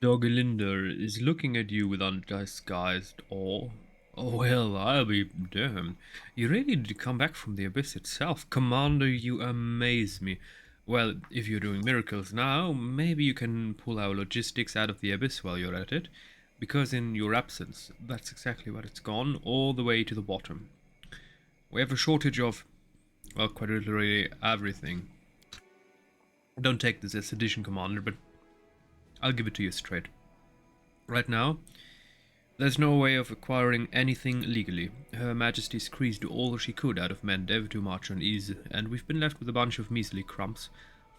Dogelinder is looking at you with undisguised awe. Oh, well, I'll be damned. You really did come back from the abyss itself. Commander, you amaze me. Well, if you're doing miracles now, maybe you can pull our logistics out of the abyss while you're at it. Because in your absence, that's exactly what it's gone, all the way to the bottom. We have a shortage of, well, quite literally everything. Don't take this as sedition, Commander, but I'll give it to you straight. Right now, there's no way of acquiring anything legally. Her Majesty squeezed all she could out of Mendev to march on ease, and we've been left with a bunch of measly crumbs.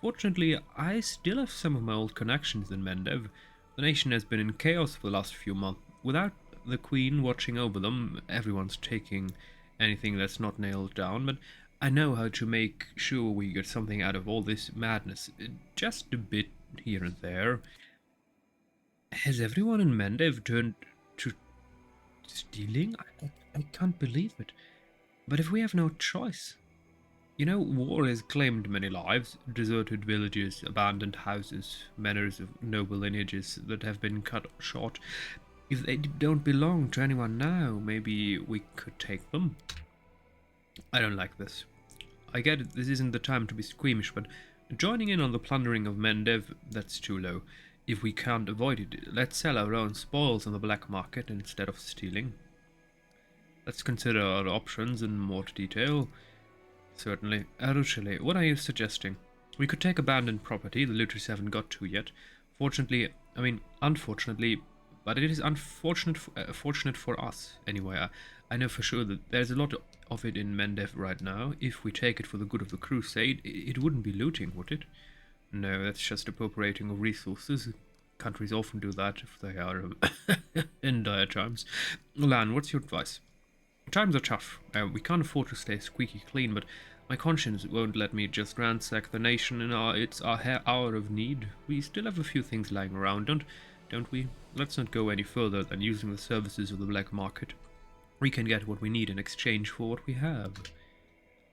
Fortunately, I still have some of my old connections in Mendev. The nation has been in chaos for the last few months. Without the Queen watching over them, everyone's taking anything that's not nailed down, but I know how to make sure we get something out of all this madness. Just a bit here and there. Has everyone in Mendev turned to stealing? I can't believe it. But if we have no choice. You know, war has claimed many lives, deserted villages, abandoned houses, manors of noble lineages that have been cut short. If they don't belong to anyone now, maybe we could take them. I don't like this. I get it, this isn't the time to be squeamish, but joining in on the plundering of Mendev, that's too low. If we can't avoid it, let's sell our own spoils on the black market instead of stealing. Let's consider our options in more detail. Certainly. Arushale, what are you suggesting? We could take abandoned property the looters haven't got to yet. Unfortunately, but it is fortunate for us. Anyway, I know for sure that there's a lot of it in Mendev right now. If we take it for the good of the crusade, it wouldn't be looting, would it? No, that's just appropriating of resources. Countries often do that if they are in dire times. Lan, what's your advice? Times are tough. We can't afford to stay squeaky clean, but my conscience won't let me just ransack the nation in its hour of need. We still have a few things lying around, don't we? Let's not go any further than using the services of the black market. We can get what we need in exchange for what we have.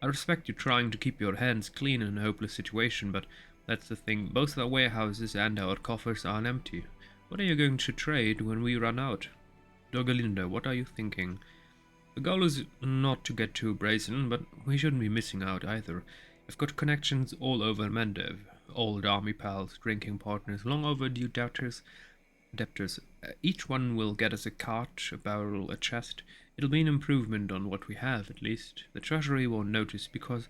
I respect you trying to keep your hands clean in a hopeless situation, but that's the thing. Both our warehouses and our coffers are empty. What are you going to trade when we run out? Dogalinda, what are you thinking? The goal is not to get too brazen, but we shouldn't be missing out either. I've got connections all over Mendev. Old army pals, drinking partners, long overdue debtors. Each one will get us a cart, a barrel, a chest. It'll be an improvement on what we have, at least. The treasury won't notice because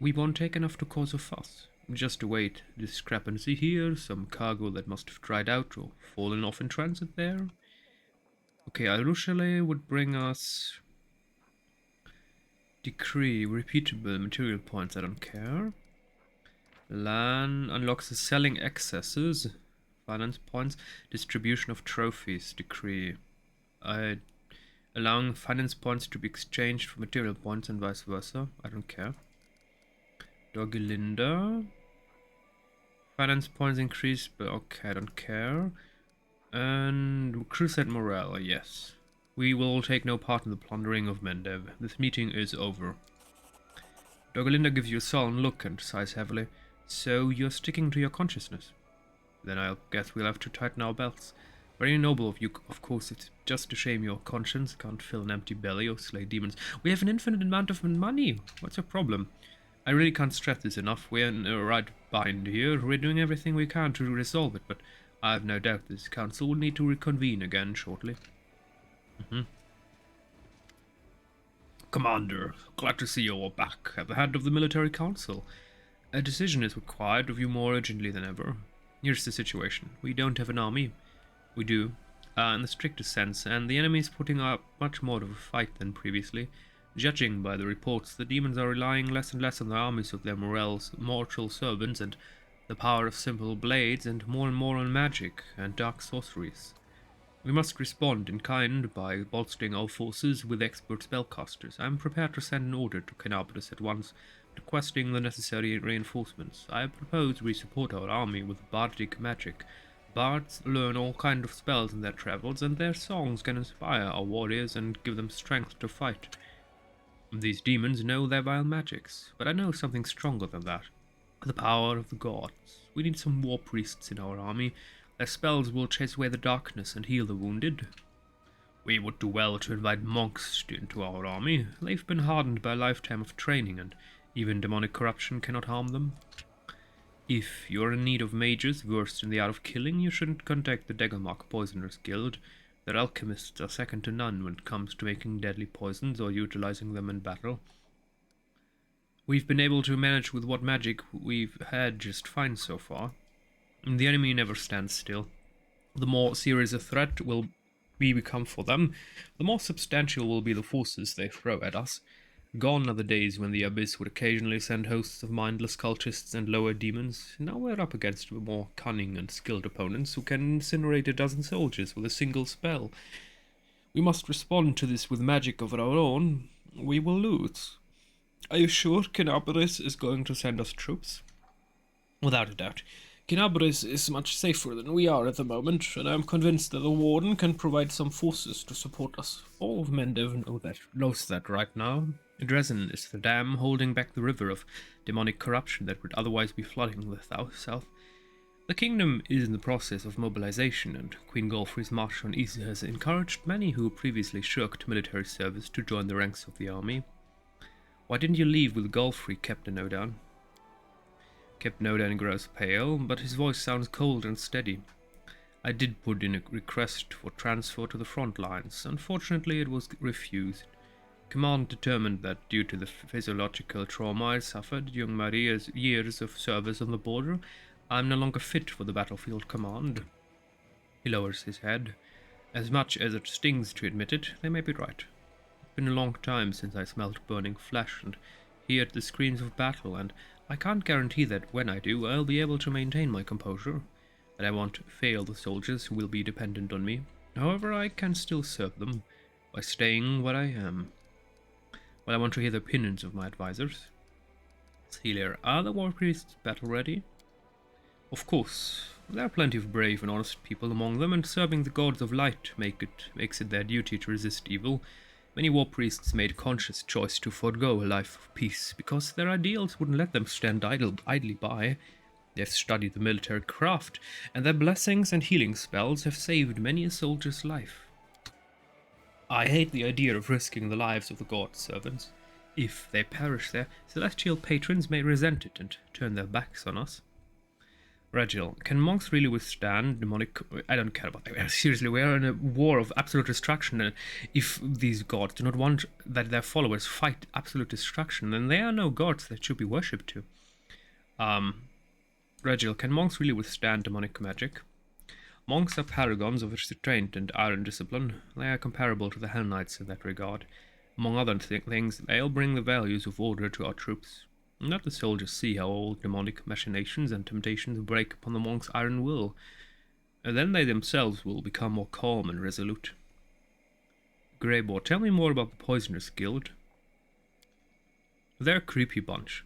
we won't take enough to cause a fuss. Just a weight discrepancy here, some cargo that must have dried out or fallen off in transit there. Okay, Arushale would bring us decree, repeatable material points, I don't care. Lan unlocks the selling excesses, finance points, distribution of trophies, decree. Allowing finance points to be exchanged for material points and vice versa, I don't care. Dogelinda. Finance points increase, but okay, I don't care. And Crusade morale, yes. We will take no part in the plundering of Mendev. This meeting is over. Dogelinda gives you a sullen look and sighs heavily. So you're sticking to your consciousness? Then I guess we'll have to tighten our belts. Very noble of you, of course. It's just a shame your conscience can't fill an empty belly or slay demons. We have an infinite amount of money. What's your problem? I really can't stress this enough. We're in a right bind here. We're doing everything we can to resolve it, but I have no doubt this council will need to reconvene again shortly. Commander, glad to see you're back at the head of the military council. A decision is required of you more urgently than ever. Here's the situation. We don't have an army. We do, in the strictest sense, and the enemy is putting up much more of a fight than previously. Judging by the reports, the demons are relying less and less on the armies of their mortal servants and the power of simple blades, and more on magic and dark sorceries. We must respond in kind by bolstering our forces with expert spellcasters. I am prepared to send an order to Canopus at once, requesting the necessary reinforcements. I propose we support our army with bardic magic. Bards learn all kinds of spells in their travels, and their songs can inspire our warriors and give them strength to fight. These demons know their vile magics, but I know something stronger than that. The power of the gods. We need some war priests in our army. Their spells will chase away the darkness and heal the wounded. We would do well to invite monks into our army. They've been hardened by a lifetime of training, and even demonic corruption cannot harm them. If you're in need of mages versed in the art of killing, you shouldn't contact the Daggermark Poisoners Guild. Their alchemists are second to none when it comes to making deadly poisons or utilizing them in battle. We've been able to manage with what magic we've had just fine so far. The enemy never stands still. The more serious a threat we become for them, the more substantial will be the forces they throw at us. Gone are the days when the Abyss would occasionally send hosts of mindless cultists and lower demons. Now we're up against more cunning and skilled opponents who can incinerate a dozen soldiers with a single spell. We must respond to this with magic of our own. We will lose. Are you sure Kinabris is going to send us troops? Without a doubt. Kinabris is much safer than we are at the moment, and I am convinced that the Warden can provide some forces to support us. All of Mendev knows that right now. Dresden is the dam holding back the river of demonic corruption that would otherwise be flooding the south. The kingdom is in the process of mobilization, and Queen Golfrey's march on east has encouraged many who previously shirked military service to join the ranks of the army. Why didn't you leave with Golfrey, Captain Odan? Captain Odan grows pale, but his voice sounds cold and steady. I did put in a request for transfer to the front lines. Unfortunately, it was refused. Command determined that due to the physiological trauma I suffered during my years of service on the border, I am no longer fit for the battlefield command. He lowers his head. As much as it stings to admit it, they may be right. It's been a long time since I smelt burning flesh and heard the screams of battle, and I can't guarantee that when I do, I'll be able to maintain my composure, that I won't fail the soldiers who will be dependent on me. However, I can still serve them by staying where I am. Well, I want to hear the opinions of my advisors. Celia, are the war priests battle ready? Of course. There are plenty of brave and honest people among them, and serving the gods of light makes it their duty to resist evil. Many war priests made a conscious choice to forego a life of peace, because their ideals wouldn't let them stand idly by. They've studied the military craft, and their blessings and healing spells have saved many a soldier's life. I hate the idea of risking the lives of the god's servants. If they perish, their celestial patrons may resent it and turn their backs on us. Regil, can monks really withstand demonic... I don't care about that. Seriously, we are in a war of absolute destruction, and if these gods do not want that their followers fight absolute destruction, then they are no gods that should be worshipped to. Regil, can monks really withstand demonic magic? Monks are paragons of restraint and iron discipline. They are comparable to the Hell Knights in that regard. Among other things, they'll bring the values of order to our troops. Let the soldiers see how all demonic machinations and temptations break upon the monks' iron will, and then they themselves will become more calm and resolute. Greybor, tell me more about the Poisoners Guild. They're a creepy bunch.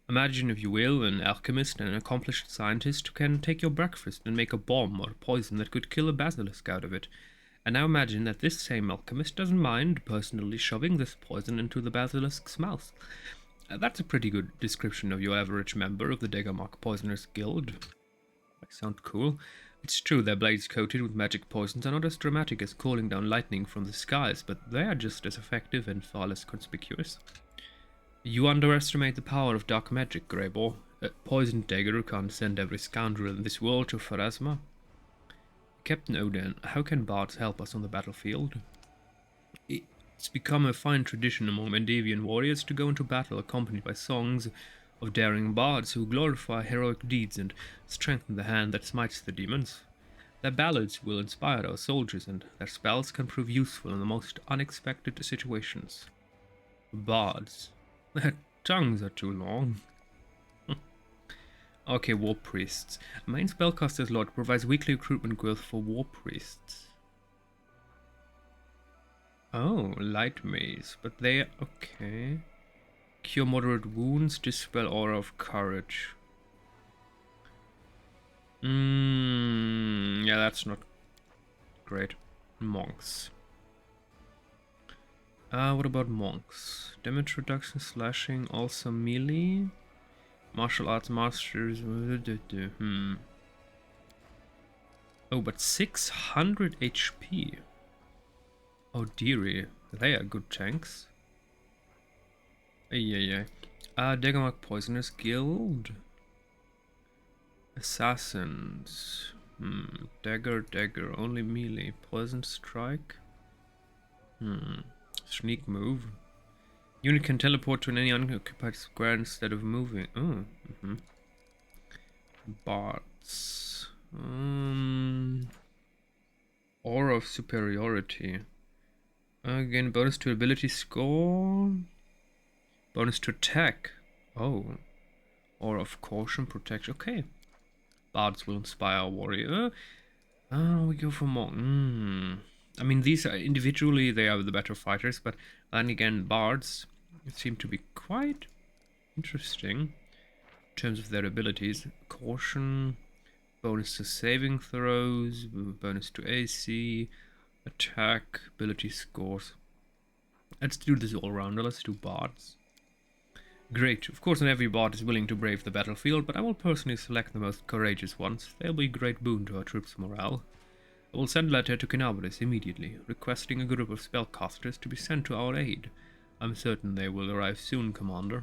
Imagine, if you will, an alchemist and an accomplished scientist who can take your breakfast and make a bomb or a poison that could kill a basilisk out of it. And now imagine that this same alchemist doesn't mind personally shoving this poison into the basilisk's mouth. That's a pretty good description of your average member of the Daggermark Poisoners Guild. They sound cool. It's true their blades coated with magic poisons are not as dramatic as calling down lightning from the skies, but they are just as effective and far less conspicuous. You underestimate the power of dark magic, Greybor. A poisoned dagger can't send every scoundrel in this world to Pharasma. Captain Odan, how can bards help us on the battlefield? It's become a fine tradition among Mendevian warriors to go into battle accompanied by songs of daring bards who glorify heroic deeds and strengthen the hand that smites the demons. Their ballads will inspire our soldiers, and their spells can prove useful in the most unexpected situations. Bards. Their tongues are too long. Okay, war priests. Main spellcaster's lord provides weekly recruitment growth for war priests. Oh, light maze, but they are okay. Cure moderate wounds, dispel aura of courage. Yeah, that's not great. Monks. What about monks? Damage reduction, slashing, also melee. Martial arts masters. Oh, but 600 HP. Oh dearie, they are good tanks. Yeah. Daggermark Poisoners Guild. Assassins. Dagger, only melee. Poison Strike. Sneak Move. Unit can teleport to any unoccupied square instead of moving. Oh. Bards. Aura of Superiority. Again, bonus to ability score. Bonus to attack. Oh. Aura of Caution, Protection. Okay. Bards will inspire a warrior. We go for more. I mean, these are individually, they are the better fighters, but then again, bards seem to be quite interesting in terms of their abilities. Caution, bonus to saving throws, bonus to AC, attack, ability scores. Let's do this all rounder. Let's do bards. Great. Of course, not every bard is willing to brave the battlefield, but I will personally select the most courageous ones. They'll be a great boon to our troops' morale. I will send a letter to Kenabris immediately, requesting a group of spellcasters to be sent to our aid. I'm certain they will arrive soon, Commander.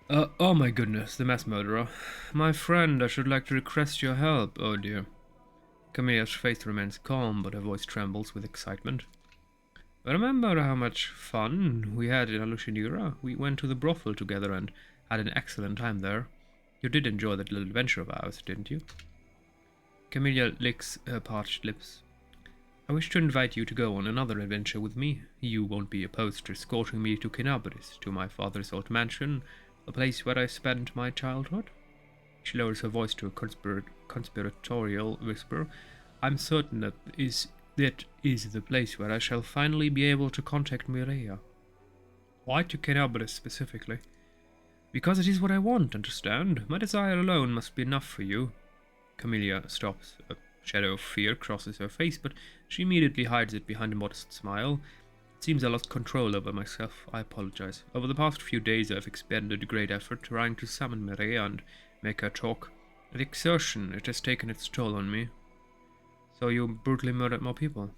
Oh my goodness, the mass murderer. My friend, I should like to request your help. Oh dear. Camilla's face remains calm, but her voice trembles with excitement. Remember how much fun we had in Alushinura? We went to the brothel together and had an excellent time there. You did enjoy that little adventure of ours, didn't you? Camilla licks her parched lips. I wish to invite you to go on another adventure with me. You won't be opposed to escorting me to Kenabris, to my father's old mansion, the place where I spent my childhood? She lowers her voice to a conspiratorial whisper. I'm certain that is the place where I shall finally be able to contact Mireia. Why to Kenabris specifically? Because it is what I want, understand? My desire alone must be enough for you. Camilla stops. A shadow of fear crosses her face, but she immediately hides it behind a modest smile. It seems I lost control over myself. I apologize. Over the past few days I've expended great effort trying to summon Mireia and make her talk. The exertion, it has taken its toll on me. So you brutally murdered more people.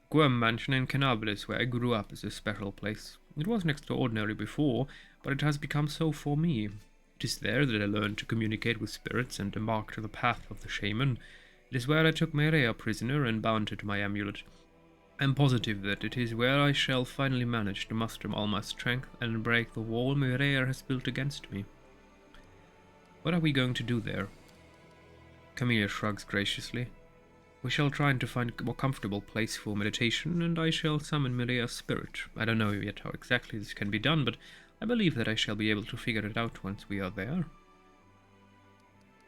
Guam Mansion in Kenabris, where I grew up, is a special place. It wasn't extraordinary before, but it has become so for me. It is there that I learned to communicate with spirits and embarked on the path of the shaman. It is where I took Mireia prisoner and bound her to my amulet. I am positive that it is where I shall finally manage to muster all my strength and break the wall Mireia has built against me. What are we going to do there? Camilla shrugs graciously. We shall try to find a more comfortable place for meditation, and I shall summon Mireia's spirit. I don't know yet how exactly this can be done, but I believe that I shall be able to figure it out once we are there.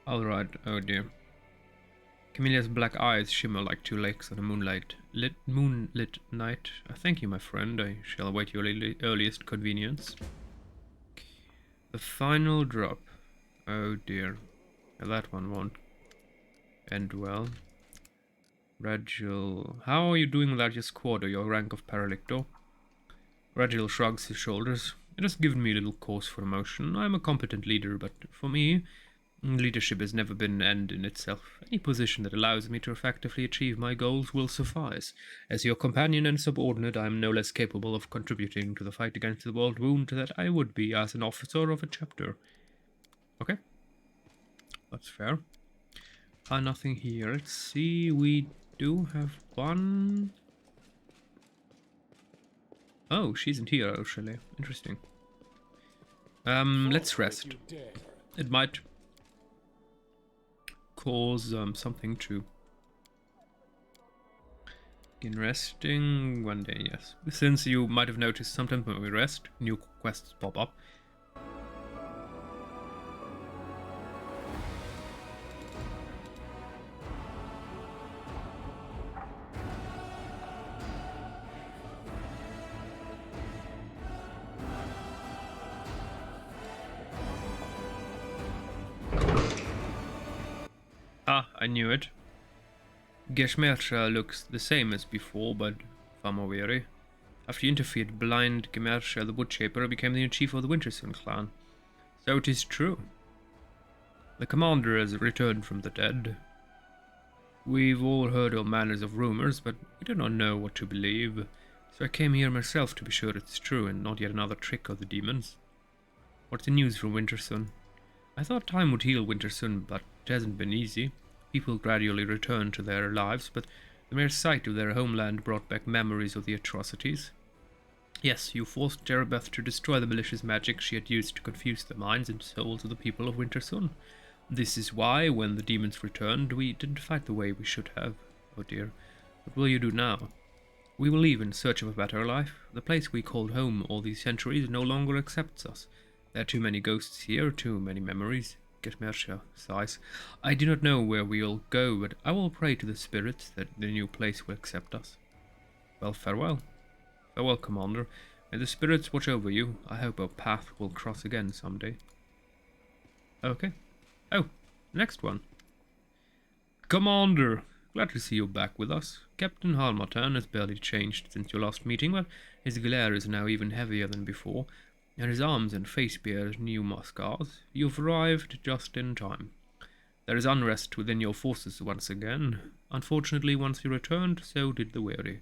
Alright, oh dear. Camilla's black eyes shimmer like two lakes on a moonlit night. Thank you, my friend. I shall await your earliest convenience. The final drop. Oh dear. That one won't end well. Ragil. How are you doing without your squad or your rank of Paralictor? Ragil shrugs his shoulders. It has given me little cause for emotion. I am a competent leader, but for me, leadership has never been an end in itself. Any position that allows me to effectively achieve my goals will suffice. As your companion and subordinate, I am no less capable of contributing to the fight against the world wound that I would be as an officer of a chapter. Okay. That's fair. Nothing here. Let's see, we do have one. Oh, she isn't here, actually. Interesting. Let's rest. It might cause something to begin resting one day, yes. Since you might have noticed sometimes when we rest, new quests pop up. I knew it. Gemercia looks the same as before, but far more weary. After you interfered, blind Gemercia, the Woodshaper, became the new chief of the Winterson clan. So it is true. The commander has returned from the dead. We've all heard all manners of rumors, but we do not know what to believe. So I came here myself to be sure it's true and not yet another trick of the demons. What's the news from Wintersun? I thought time would heal Wintersun, but it hasn't been easy. People gradually returned to their lives, but the mere sight of their homeland brought back memories of the atrocities. Yes, you forced Jerebeth to destroy the malicious magic she had used to confuse the minds and souls of the people of Wintersun. This is why, when the demons returned, we didn't fight the way we should have. Oh dear, what will you do now? We will leave in search of a better life. The place we called home all these centuries no longer accepts us. There are too many ghosts here, too many memories. Getmersha sighs. I do not know where we will go, but I will pray to the spirits that the new place will accept us. Well, farewell. Farewell, Commander. May the spirits watch over you. I hope our path will cross again someday. Okay. Oh, next one. Commander, glad to see you back with us. Captain Halmartan has barely changed since your last meeting, but his glare is now even heavier than before, and his arms and face bear new scars. You've arrived just in time. There is unrest within your forces once again. Unfortunately, once you returned, so did the weary.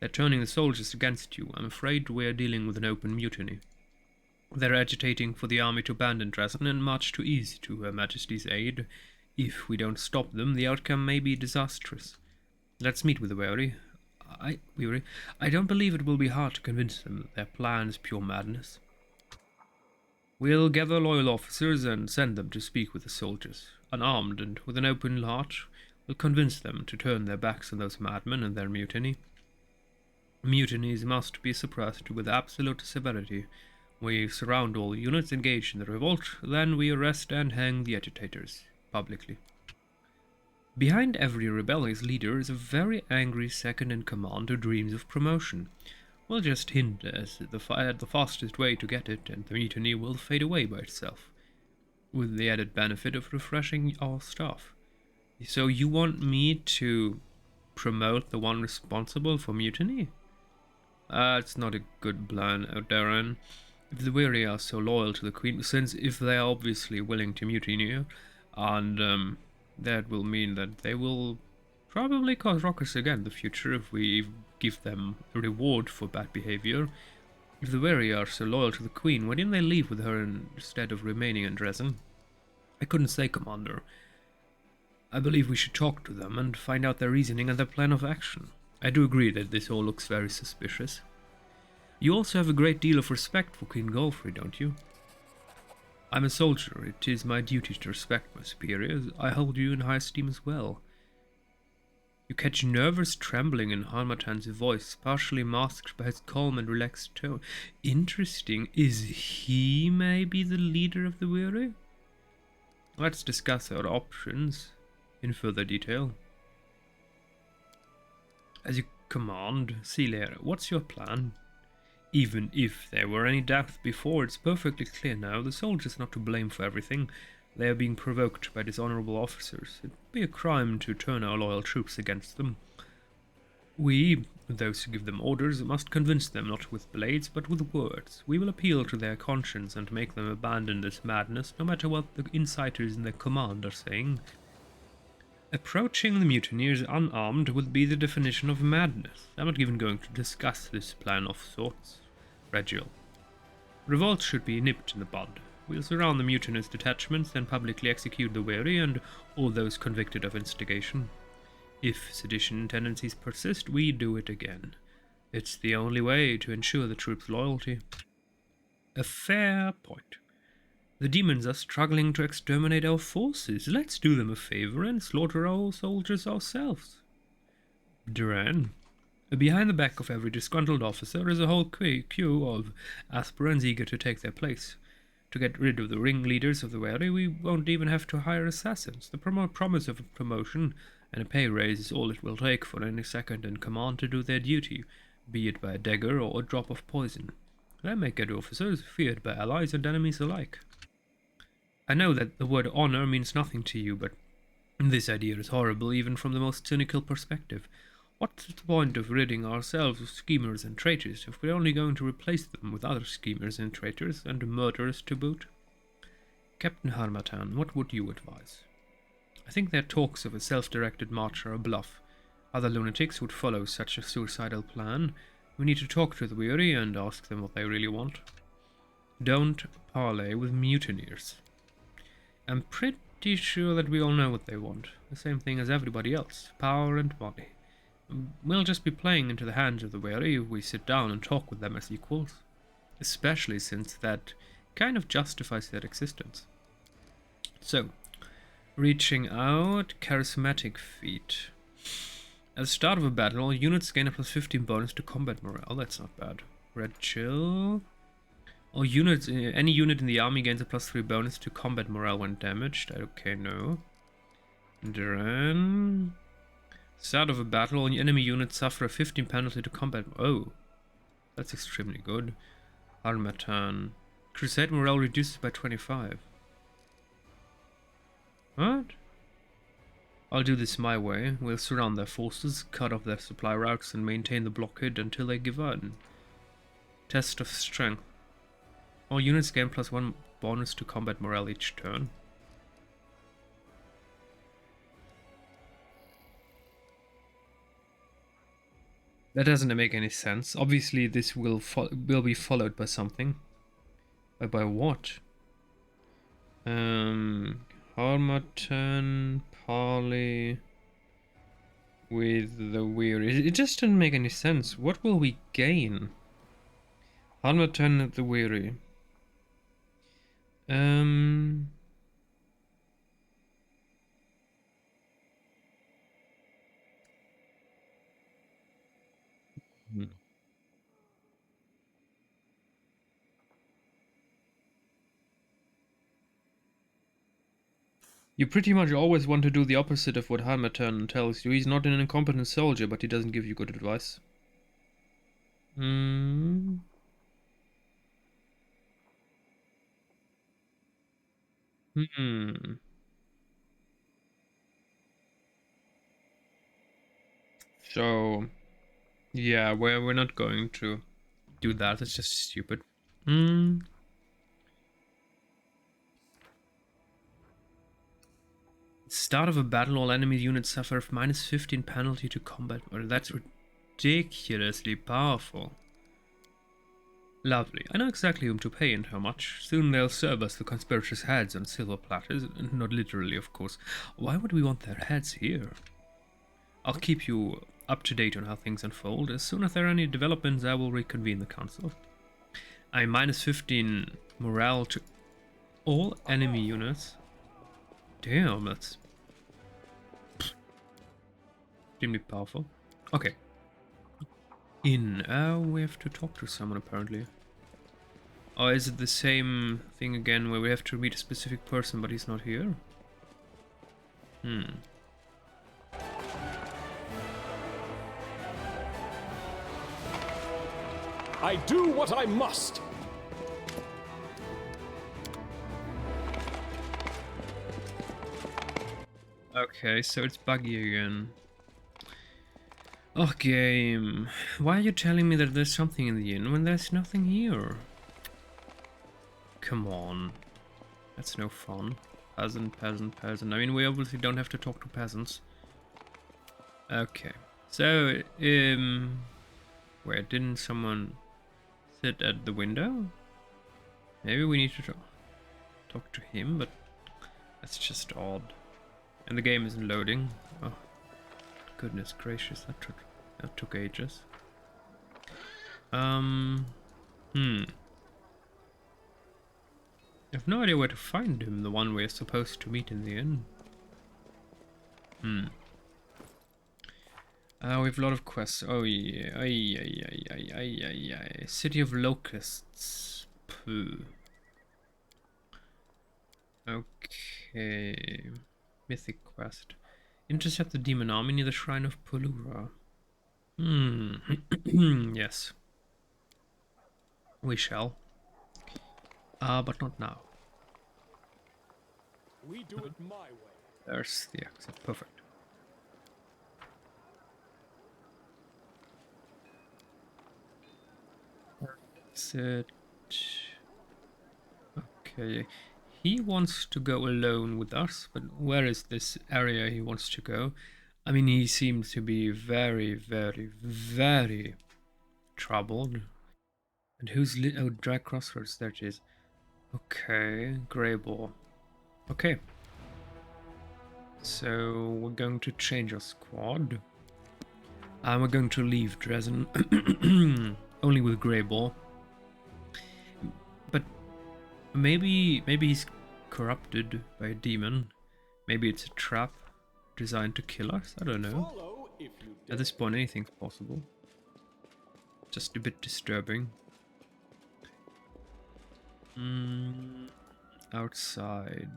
They're turning the soldiers against you. I'm afraid we're dealing with an open mutiny. They're agitating for the army to abandon Dresden and march to ease to Her Majesty's aid. If we don't stop them, the outcome may be disastrous. Let's meet with the weary. I don't believe it will be hard to convince them that their plan is pure madness. We'll gather loyal officers and send them to speak with the soldiers. Unarmed and with an open heart, we'll convince them to turn their backs on those madmen and their mutiny. Mutinies must be suppressed with absolute severity. We surround all units engaged in the revolt, then we arrest and hang the agitators, publicly. Behind every rebellious leader is a very angry second-in-command who dreams of promotion. We'll just hint at the fastest way to get it, and the mutiny will fade away by itself, with the added benefit of refreshing our staff. So you want me to promote the one responsible for mutiny? It's not a good plan, Darren. If the weary are so loyal to the Queen, since if they are obviously willing to mutiny, and that will mean that they will probably cause ruckus again in the future if we give them a reward for bad behavior. If the weary are so loyal to the Queen, why didn't they leave with her instead of remaining in Dresden? I couldn't say, Commander. I believe we should talk to them and find out their reasoning and their plan of action. I do agree that this all looks very suspicious. You also have a great deal of respect for Queen Golfrey, don't you? I'm a soldier. It is my duty to respect my superiors. I hold you in high esteem as well. You catch nervous trembling in Halmartan's voice, partially masked by his calm and relaxed tone. Interesting. Is he maybe the leader of the weary? Let's discuss our options in further detail. As you command, Celia, what's your plan? Even if there were any doubts before, it's perfectly clear now. The soldiers are not to blame for everything. They are being provoked by dishonorable officers. It would be a crime to turn our loyal troops against them. We, those who give them orders, must convince them not with blades, but with words. We will appeal to their conscience and make them abandon this madness, no matter what the inciters in their command are saying. Approaching the mutineers unarmed would be the definition of madness. I'm not even going to discuss this plan of sorts. Regiel. Revolt should be nipped in the bud. We'll surround the mutinous detachments, then publicly execute the weary and all those convicted of instigation. If sedition tendencies persist, we do it again. It's the only way to ensure the troops' loyalty. A fair point. The demons are struggling to exterminate our forces. Let's do them a favor and slaughter our soldiers ourselves. Duran. Behind the back of every disgruntled officer is a whole queue of aspirants eager to take their place. To get rid of the ringleaders of the weary, we won't even have to hire assassins. The promise of a promotion and a pay raise is all it will take for any second-in-command to do their duty, be it by a dagger or a drop of poison. They make good officers, feared by allies and enemies alike. I know that the word honor means nothing to you, but this idea is horrible even from the most cynical perspective. What's the point of ridding ourselves of schemers and traitors if we're only going to replace them with other schemers and traitors and murderers to boot? Captain Halmartan, what would you advise? I think their talks of a self-directed march are a bluff. Other lunatics would follow such a suicidal plan. We need to talk to the weary and ask them what they really want. Don't parley with mutineers. I'm pretty sure that we all know what they want. The same thing as everybody else. Power and money. We'll just be playing into the hands of the weary if we sit down and talk with them as equals. Especially since that kind of justifies their existence. So, reaching out, charismatic feat. At the start of a battle, all units gain a +15 bonus to combat morale. That's not bad. Red chill. All units, any unit in the army gains a +3 bonus to combat morale when damaged. Okay, no. Then, start of a battle, all enemy units suffer a 15 penalty to combat. Oh, that's extremely good. Harmatan. Crusade morale reduces by 25. What? I'll do this my way. We'll surround their forces, cut off their supply routes, and maintain the blockade until they give in. Test of strength. All units gain +1 bonus to combat morale each turn. That doesn't make any sense. Obviously, this will be followed by something. By what? Harmatan, parley with the weary. It just doesn't make any sense. What will we gain? Harmatan the weary. You pretty much always want to do the opposite of what Harmatan tells you. He's not an incompetent soldier, but he doesn't give you good advice. So, yeah, we're not going to do that. It's just stupid. Start of a battle, all enemy units suffer -15 penalty to combat. Well, that's ridiculously powerful. Lovely. I know exactly whom to pay and how much. Soon they'll serve us the conspirators' heads on silver platters. Not literally, of course. Why would we want their heads here? I'll keep you up to date on how things unfold. As soon as there are any developments, I will reconvene the council. I'm -15 morale to all enemy units. Damn, that's extremely powerful. Okay. We have to talk to someone apparently. Or is it the same thing again where we have to meet a specific person but he's not here? I do what I must! Okay, so it's buggy again. Oh, game. Why are you telling me that there's something in the inn when there's nothing here? Come on. That's no fun. Peasant, peasant, peasant. I mean, we obviously don't have to talk to peasants. Okay. So, where didn't someone sit at the window? Maybe we need to talk to him, but that's just odd. And the game isn't loading. Oh, goodness gracious, that took ages. I have no idea where to find him, the one we're supposed to meet in the inn. We have a lot of quests. Oh yeah, City of Locusts. Pooh. Okay. Mythic quest. Intercept the demon army near the shrine of Polura. Yes. We shall. But not now. We do it my way. There's the exit. Perfect. Exit. Okay. he wants to go alone with us, but where is this area he wants to go? I mean, he seems to be very, very, very troubled. And who's oh, Drag Crossroads, there it is. Okay, Grey Ball. Okay. So we're going to change our squad. And we're going to leave Dresden only with Grey Ball. But maybe he's corrupted by a demon. Maybe it's a trap designed to kill us. I don't know. Follow if you At this point, anything's possible. Just a bit disturbing. Outside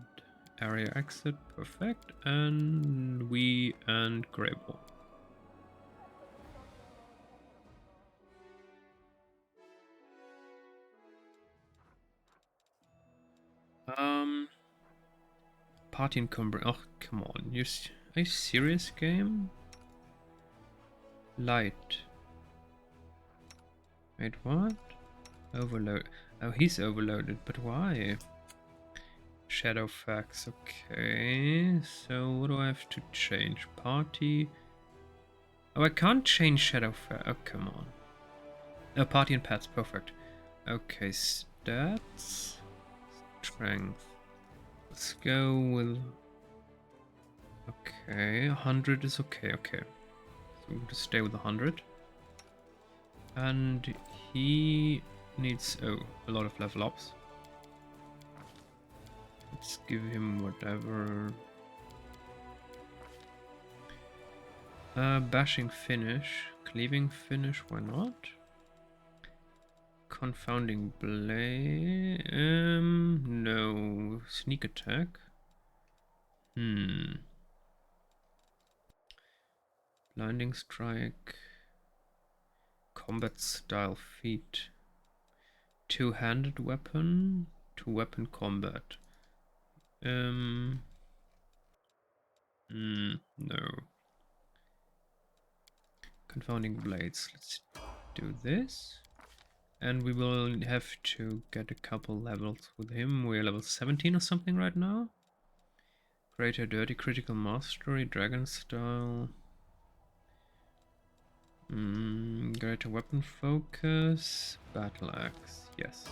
area exit, perfect. And we and Grey Ball. Party encumber. Oh, come on. Are you serious, game? Light. Wait, what? Overload. Oh, he's overloaded, but why? Shadow facts. Okay. So what do I have to change? Party. Oh, I can't change shadow facts. Oh, come on. Oh, party and pets. Perfect. Okay, stats. Strength. Let's go with... Okay, 100 is okay, okay. So we're going to stay with 100. And he needs, oh, a lot of level ups. Let's give him whatever. Bashing finish. Cleaving finish, why not? Confounding blade. No. Sneak attack. Blinding strike. Combat style feat. Two-handed weapon. Two-weapon combat. No. Confounding blades. Let's do this. And we will have to get a couple levels with him. We're level 17 or something right now. Greater Dirty Critical Mastery, Dragon Style. Greater Weapon Focus, Battle Axe, yes.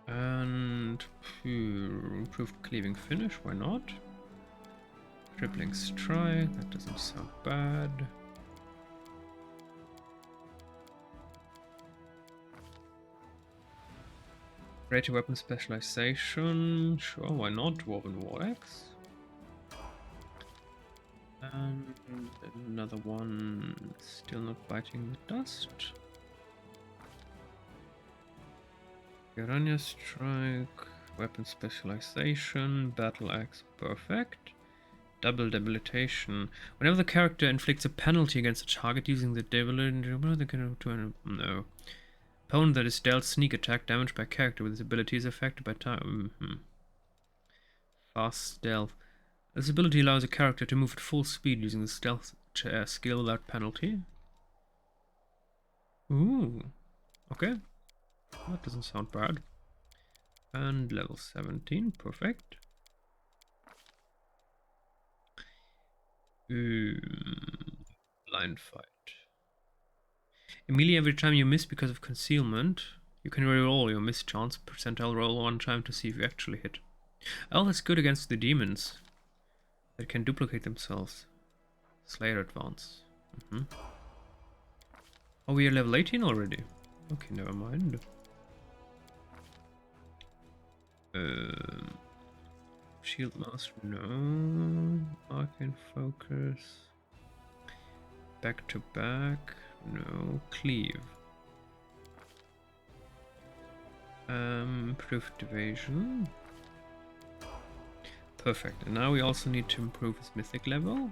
And improved Cleaving Finish, why not? Crippling Strike, that doesn't sound bad. Greater Weapon Specialization, sure, why not? Dwarven War Axe. And another one, still not biting the dust. Piranha Strike, Weapon Specialization, Battle Axe, perfect. Double Debilitation. Whenever the character inflicts a penalty against a target using the debilitating... No. Opponent that is dealt sneak attack damage by character with this ability is affected by time. Fast stealth. This ability allows a character to move at full speed using the stealth skill without penalty. Ooh. Okay. That doesn't sound bad. And level 17, perfect. Blind fight. Immediately every time you miss because of concealment, you can reroll your miss chance percentile roll one time to see if you actually hit. Oh, that's good against the demons that can duplicate themselves. Slayer advance. Oh, we are level 18 already. Okay, never mind. Shield master, no. Arcane focus. Back to back, no. Cleave. Improved evasion. Perfect. And now we also need to improve his mythic level.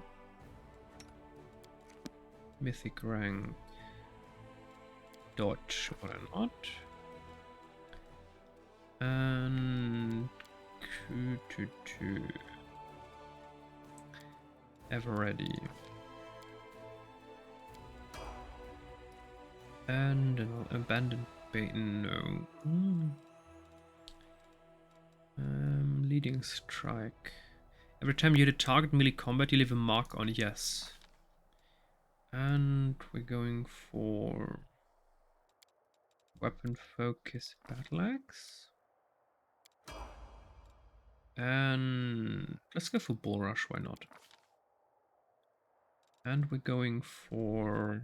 Mythic rank. Dodge, why not? And Q2. Ever ready. And an abandoned bait, no. Leading strike. Every time you hit a target melee combat, you leave a mark on, yes. And we're going for weapon focus battle axe. And let's go for bull rush, why not? And we're going for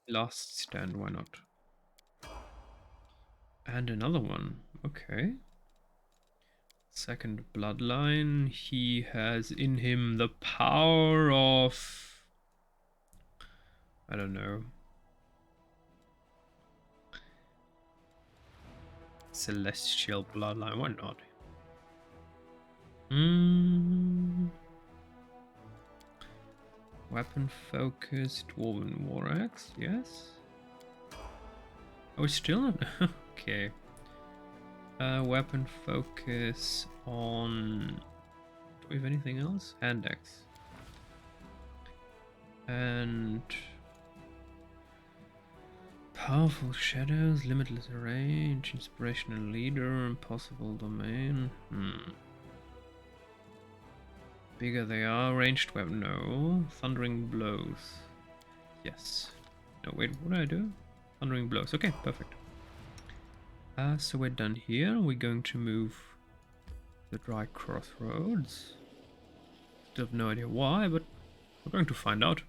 last stand, why not? And another one, okay. Second bloodline, he has in him the power of, I don't know, celestial bloodline, why not? Weapon focus, dwarven war axe, yes. Oh, it's still not okay. Weapon focus on. Do we have anything else? Hand axe. And powerful shadows, limitless range, inspirational leader, impossible domain. Bigger they are, ranged weapon, no. Thundering blows. Yes. No, wait, what did I do? Thundering blows. Okay, perfect. So we're done here. We're going to move the dry crossroads. Still have no idea why, but we're going to find out.